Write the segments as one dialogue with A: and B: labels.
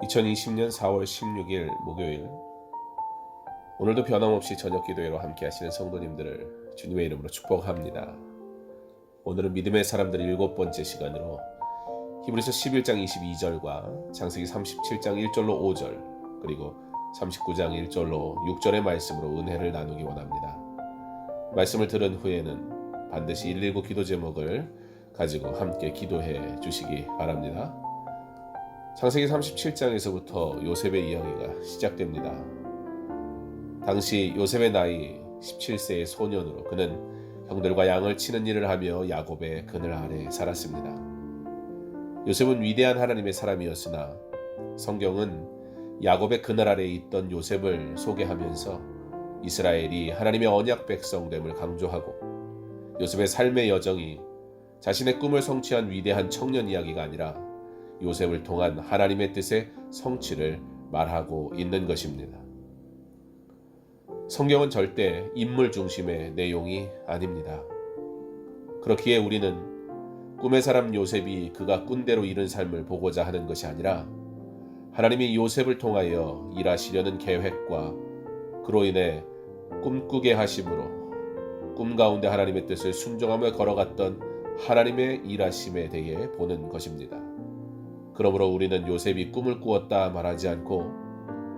A: 2020년 4월 16일 목요일, 오늘도 변함없이 저녁 기도회로 함께 하시는 성도님들을 주님의 이름으로 축복합니다. 오늘은 믿음의 사람들 7번째 시간으로 히브리서 11장 22절과 창세기 37장 1절로 5절 그리고 39장 1절로 6절의 말씀으로 은혜를 나누기 원합니다. 말씀을 들은 후에는 반드시 119 기도 제목을 가지고 함께 기도해 주시기 바랍니다. 창세기 37장에서부터 요셉의 이야기가 시작됩니다. 당시 요셉의 나이 17세의 소년으로 그는 형들과 양을 치는 일을 하며 야곱의 그늘 아래 살았습니다. 요셉은 위대한 하나님의 사람이었으나 성경은 야곱의 그늘 아래에 있던 요셉을 소개하면서 이스라엘이 하나님의 언약 백성됨을 강조하고 요셉의 삶의 여정이 자신의 꿈을 성취한 위대한 청년 이야기가 아니라 요셉을 통한 하나님의 뜻의 성취를 말하고 있는 것입니다. 성경은 절대 인물 중심의 내용이 아닙니다. 그렇기에 우리는 꿈의 사람 요셉이 그가 꾼대로 이룬 삶을 보고자 하는 것이 아니라 하나님이 요셉을 통하여 일하시려는 계획과 그로 인해 꿈꾸게 하심으로 꿈 가운데 하나님의 뜻을 순종하며 걸어갔던 하나님의 일하심에 대해 보는 것입니다. 그러므로 우리는 요셉이 꿈을 꾸었다 말하지 않고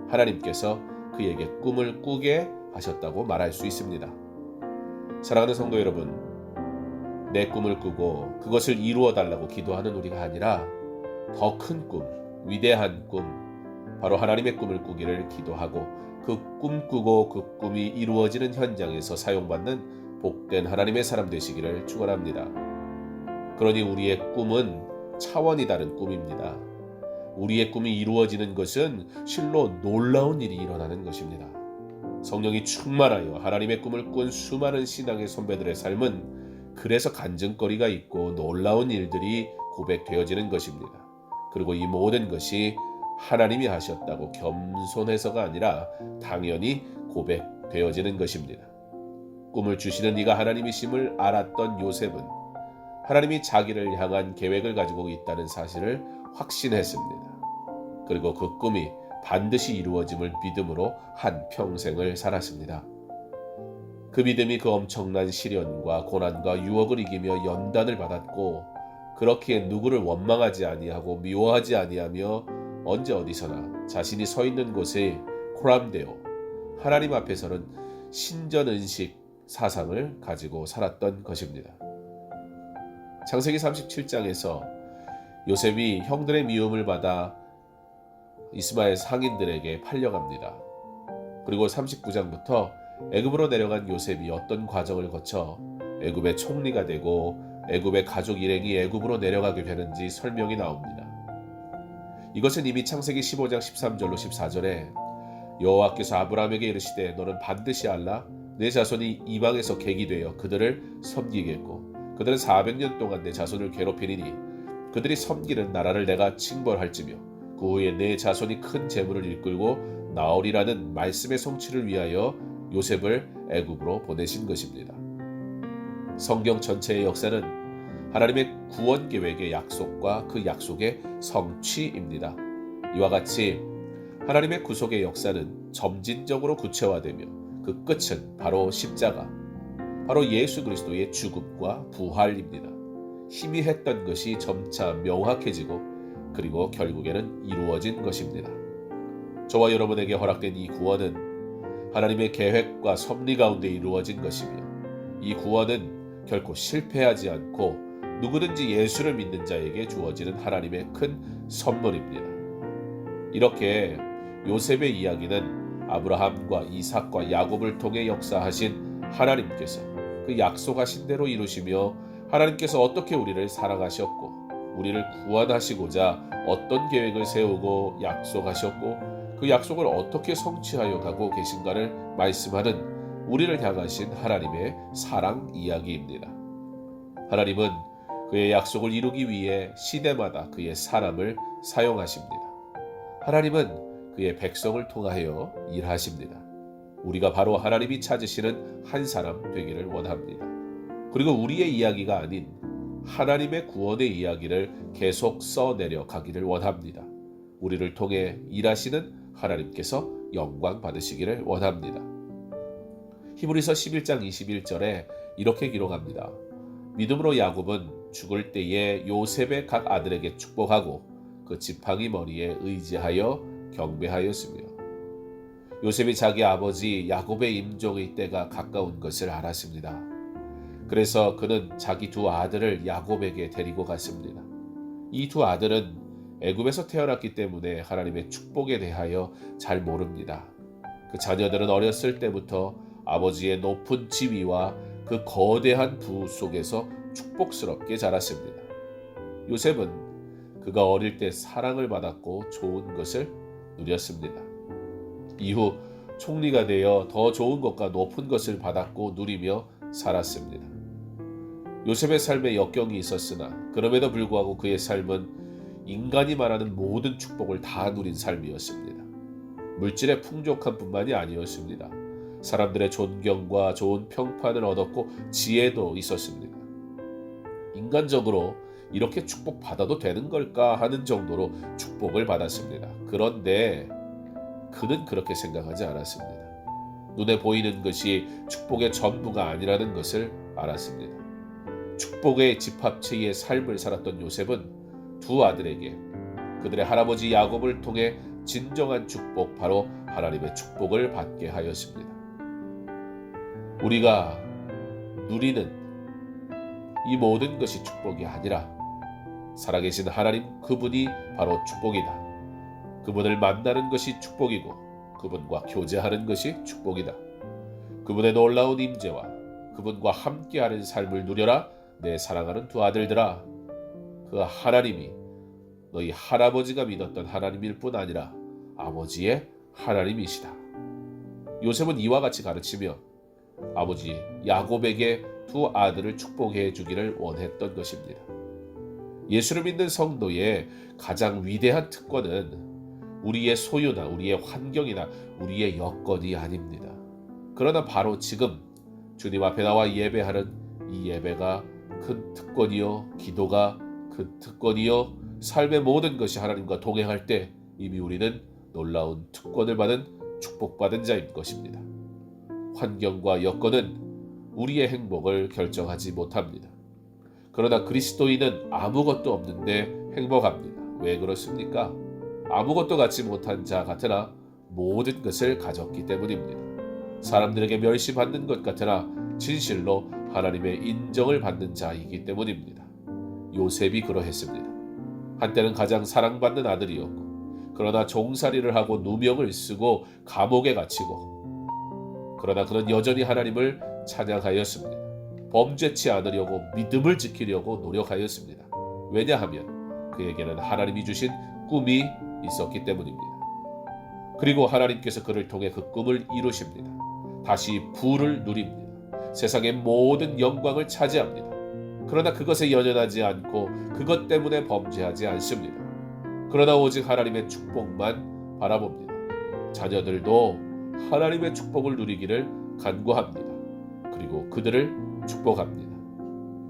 A: 하나님께서 그에게 꿈을 꾸게 하셨다고 말할 수 있습니다. 사랑하는 성도 여러분, 내 꿈을 꾸고 그것을 이루어 달라고 기도하는 우리가 아니라 더 큰 꿈, 위대한 꿈, 바로 하나님의 꿈을 꾸기를 기도하고 그 꿈 꾸고 그 꿈이 이루어지는 현장에서 사용받는 복된 하나님의 사람 되시기를 축원합니다. 그러니 우리의 꿈은 차원이 다른 꿈입니다. 우리의 꿈이 이루어지는 것은 실로 놀라운 일이 일어나는 것입니다. 성령이 충만하여 하나님의 꿈을 꾼 수많은 신앙의 선배들의 삶은 그래서 간증거리가 있고 놀라운 일들이 고백되어지는 것입니다. 그리고 이 모든 것이 하나님이 하셨다고 겸손해서가 아니라 당연히 고백되어지는 것입니다. 꿈을 주시는 이가 하나님이심을 알았던 요셉은 하나님이 자기를 향한 계획을 가지고 있다는 사실을 확신했습니다. 그리고 그 꿈이 반드시 이루어짐을 믿음으로 한 평생을 살았습니다. 그 믿음이 그 엄청난 시련과 고난과 유혹을 이기며 연단을 받았고 그렇기에 누구를 원망하지 아니하고 미워하지 아니하며 언제 어디서나 자신이 서 있는 곳에 코람되어 하나님 앞에서는 신전은식 사상을 가지고 살았던 것입니다. 창세기 37장에서 요셉이 형들의 미움을 받아 이스마엘 상인들에게 팔려갑니다. 그리고 39장부터 애굽으로 내려간 요셉이 어떤 과정을 거쳐 애굽의 총리가 되고 애굽의 가족 일행이 애굽으로 내려가게 되는지 설명이 나옵니다. 이것은 이미 창세기 15장 13절로 14절에 여호와께서 아브라함에게 이르시되 너는 반드시 알라 내 자손이 이방에서 객이 되어 그들을 섬기겠고 그들은 400년 동안 내 자손을 괴롭히리니 그들이 섬기는 나라를 내가 징벌할지며 그 후에 내 자손이 큰 재물을 이끌고 나오리라는 말씀의 성취를 위하여 요셉을 애굽으로 보내신 것입니다. 성경 전체의 역사는 하나님의 구원 계획의 약속과 그 약속의 성취입니다. 이와 같이 하나님의 구속의 역사는 점진적으로 구체화되며 그 끝은 바로 십자가, 바로 예수 그리스도의 죽음과 부활입니다. 희미했던 것이 점차 명확해지고 그리고 결국에는 이루어진 것입니다. 저와 여러분에게 허락된 이 구원은 하나님의 계획과 섭리 가운데 이루어진 것이며 이 구원은 결코 실패하지 않고 누구든지 예수를 믿는 자에게 주어지는 하나님의 큰 선물입니다. 이렇게 요셉의 이야기는 아브라함과 이삭과 야곱을 통해 역사하신 하나님께서 그 약속하신 대로 이루시며 하나님께서 어떻게 우리를 사랑하셨고 우리를 구원하시고자 어떤 계획을 세우고 약속하셨고 그 약속을 어떻게 성취하여 가고 계신가를 말씀하는 우리를 향하신 하나님의 사랑 이야기입니다. 하나님은 그의 약속을 이루기 위해 시대마다 그의 사람을 사용하십니다. 하나님은 그의 백성을 통하여 일하십니다. 우리가 바로 하나님이 찾으시는 한 사람 되기를 원합니다. 그리고 우리의 이야기가 아닌 하나님의 구원의 이야기를 계속 써내려 가기를 원합니다. 우리를 통해 일하시는 하나님께서 영광 받으시기를 원합니다. 히브리서 11장 21절에 이렇게 기록합니다. 믿음으로 야곱은 죽을 때에 요셉의 각 아들에게 축복하고 그 지팡이 머리에 의지하여 경배하였으며, 요셉이 자기 아버지 야곱의 임종의 때가 가까운 것을 알았습니다. 그래서 그는 자기 두 아들을 야곱에게 데리고 갔습니다. 이 두 아들은 애굽에서 태어났기 때문에 하나님의 축복에 대하여 잘 모릅니다. 그 자녀들은 어렸을 때부터 아버지의 높은 지위와 그 거대한 부 속에서 축복스럽게 자랐습니다. 요셉은 그가 어릴 때 사랑을 받았고 좋은 것을 누렸습니다. 이후 총리가 되어 더 좋은 것과 높은 것을 받았고 누리며 살았습니다. 요셉의 삶에 역경이 있었으나 그럼에도 불구하고 그의 삶은 인간이 말하는 모든 축복을 다 누린 삶이었습니다. 물질의 풍족함 뿐만이 아니었습니다. 사람들의 존경과 좋은 평판을 얻었고 지혜도 있었습니다. 인간적으로 이렇게 축복받아도 되는 걸까 하는 정도로 축복을 받았습니다. 그런데 그는 그렇게 생각하지 않았습니다. 눈에 보이는 것이 축복의 전부가 아니라는 것을 알았습니다. 축복의 집합체의 삶을 살았던 요셉은 두 아들에게 그들의 할아버지 야곱을 통해 진정한 축복, 바로 하나님의 축복을 받게 하였습니다. 우리가 누리는 이 모든 것이 축복이 아니라 살아계신 하나님 그분이 바로 축복이다. 그분을 만나는 것이 축복이고 그분과 교제하는 것이 축복이다. 그분의 놀라운 임재와 그분과 함께하는 삶을 누려라. 내 사랑하는 두 아들들아, 그 하나님이 너희 할아버지가 믿었던 하나님일 뿐 아니라 아버지의 하나님이시다. 요셉은 이와 같이 가르치며 아버지 야곱에게 두 아들을 축복해 주기를 원했던 것입니다. 예수를 믿는 성도의 가장 위대한 특권은 우리의 소유나 우리의 환경이나 우리의 여건이 아닙니다. 그러나 바로 지금 주님 앞에 나와 예배하는 이 예배가 큰 특권이요, 기도가 큰 특권이요, 삶의 모든 것이 하나님과 동행할 때 이미 우리는 놀라운 특권을 받은 축복받은 자인 것입니다. 환경과 여건은 우리의 행복을 결정하지 못합니다. 그러나 그리스도인은 아무것도 없는데 행복합니다. 왜 그렇습니까? 아무것도 갖지 못한 자 같으나 모든 것을 가졌기 때문입니다. 사람들에게 멸시받는 것 같으나 진실로 하나님의 인정을 받는 자이기 때문입니다. 요셉이 그러했습니다. 한때는 가장 사랑받는 아들이었고, 그러나 종살이를 하고 누명을 쓰고 감옥에 갇히고, 그러나 그는 여전히 하나님을 찬양하였습니다. 범죄치 않으려고 믿음을 지키려고 노력하였습니다. 왜냐하면 그에게는 하나님이 주신 꿈이 있었기 때문입니다. 그리고 하나님께서 그를 통해 그 꿈을 이루십니다. 다시 부를 누립니다. 세상의 모든 영광을 차지합니다. 그러나 그것에 연연하지 않고 그것 때문에 범죄하지 않습니다. 그러나 오직 하나님의 축복만 바라봅니다. 자녀들도 하나님의 축복을 누리기를 간구합니다. 그리고 그들을 축복합니다.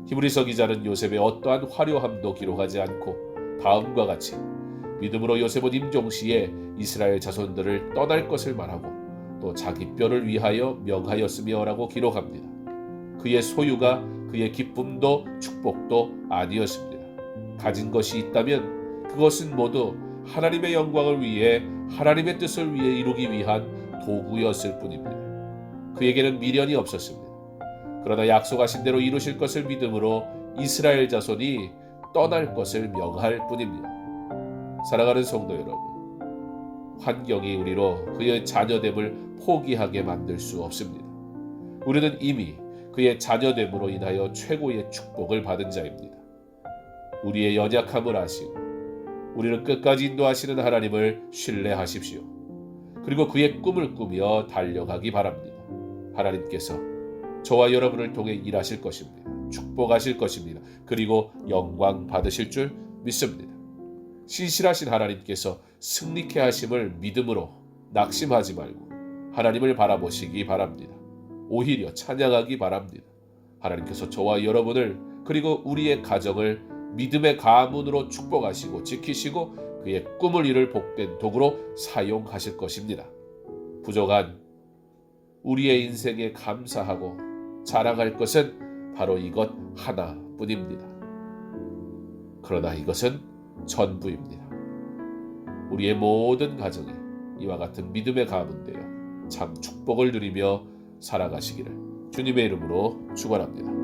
A: 히브리서 기자는 요셉의 어떠한 화려함도 기록하지 않고 다음과 같이 믿음으로 요셉은 임종시에 이스라엘 자손들을 떠날 것을 말하고 또 자기 뼈를 위하여 명하였으며 라고 기록합니다. 그의 소유가 그의 기쁨도 축복도 아니었습니다. 가진 것이 있다면 그것은 모두 하나님의 영광을 위해 하나님의 뜻을 위해 이루기 위한 도구였을 뿐입니다. 그에게는 미련이 없었습니다. 그러나 약속하신 대로 이루실 것을 믿음으로 이스라엘 자손이 떠날 것을 명할 뿐입니다. 사랑하는 성도 여러분, 환경이 우리로 그의 자녀됨을 포기하게 만들 수 없습니다. 우리는 이미 그의 자녀됨으로 인하여 최고의 축복을 받은 자입니다. 우리의 연약함을 아시고 우리를 끝까지 인도하시는 하나님을 신뢰하십시오. 그리고 그의 꿈을 꾸며 달려가기 바랍니다. 하나님께서 저와 여러분을 통해 일하실 것입니다. 축복하실 것입니다. 그리고 영광 받으실 줄 믿습니다. 신실하신 하나님께서 승리케 하심을 믿음으로 낙심하지 말고 하나님을 바라보시기 바랍니다. 오히려 찬양하기 바랍니다. 하나님께서 저와 여러분을 그리고 우리의 가정을 믿음의 가문으로 축복하시고 지키시고 그의 꿈을 이룰 복된 도구로 사용하실 것입니다. 부족한 우리의 인생에 감사하고 자랑할 것은 바로 이것 하나뿐입니다. 그러나 이것은 전부입니다. 우리의 모든 가정이 이와 같은 믿음의 가문되어 참 축복을 누리며 살아가시기를 주님의 이름으로 축원합니다.